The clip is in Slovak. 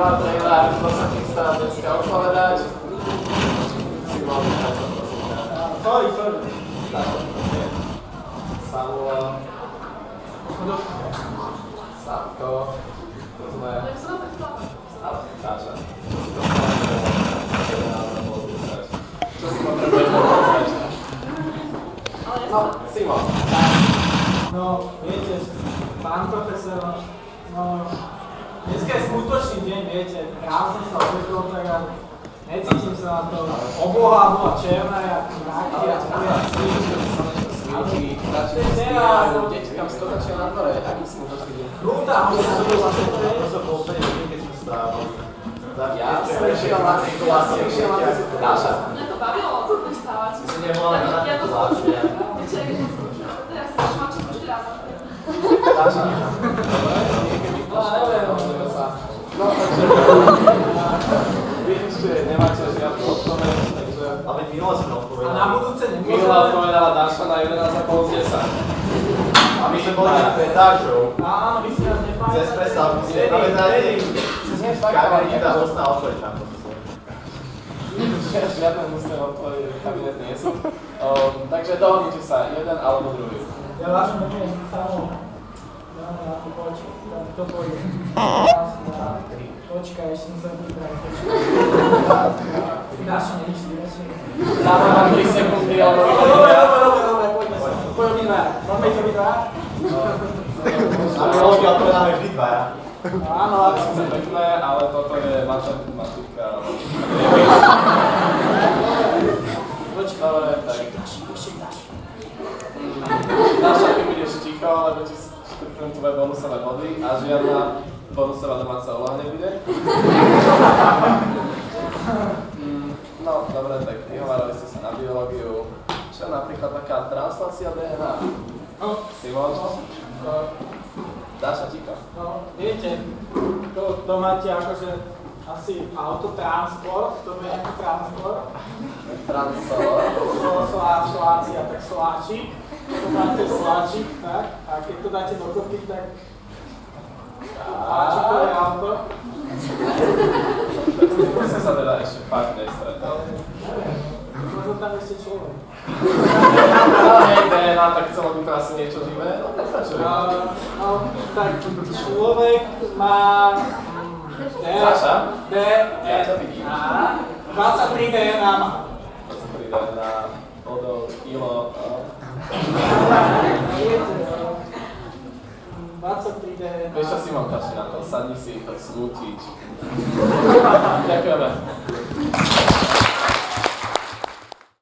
Mila Trejla, kto sa chystá dneska odpovedať? Simon, tak to prosím. Sorry. Samuel. Savko. To sme... Sáša. Čo si potrebuješ povedať? No, Simon. No, viete, pán profesor, no, dneska je skutočný deň, viete, rád som sa objedol, tak a necítim sa na to. Obloha bola černá, jak mraky a poliaci. Deti tam skotačia na dvore, aký smutočný deň? Brutálne sa to vlastne To sa bol úplne niekedy, keď sme stávali. Ja som išiel na tú Dáša. Mňa to bavilo vstávať. Si nebola na Ja to zvláštne. Teraz sa máš ešte raz. Dáša. Dobre, niekedy pošlo, sa. No, takže... Vidíš, že nemáte žiadnu odpoveď, takže... Ale minula si a odpovedala. na budúce nemôžeme. Minula odpovedala Dáša na 11,5 z 10. A my sme boli na petážov. Áno, vy si nás nepamätáte. Cez prestávku si nepamätáte. Káva ti dá hostná odpoveď na to. Žiadne musné odpovede v kabinete nie sú. Takže dohodnite sa, jeden alebo druhý. Ja vážim neviem, samo. Dáme na tú počku, to pôjde. Počkaj, ešte som sa vybrať. Dáša, nevíš, radšej. Dáme vám 3 sekundy, alebo Dobre, poďme sa. Poďme dva. Máme to vybrať? A biológia odpovedáme vždy dvaja. áno, ale síce pekné, ale toto je matematika. Počkaj, dobre, tak. Dáša, keď budeš ticho, lebo ti škrtnú tvoje bonusové body a žiadna bonusová domáca úloha nebude. No, dobre, tak vyhovárali ste sa na biológiu. Čo je napríklad taká translácia DNA? Simon? Dáša, ticho. No, viete, to máte akože asi autotransport, to je nejaký transport. Soláci a tak soláčik. To máte soláčik, tak? A keď to dáte dokopy, tak soláčikové auto. To som sa teda ešte fakt nestretol. Možno tam ešte človek. Ale hej, DNA, tak chcelo by to asi niečo živé? No tak začujem. No, tak človek má... Saša? Ja ťa vidím. 23 DNA má. 23 DNA, bodov, kilo, 23 DNA. Vieš čo, Simon, kaši na to, sadni si, choď smútiť. Ďakujeme.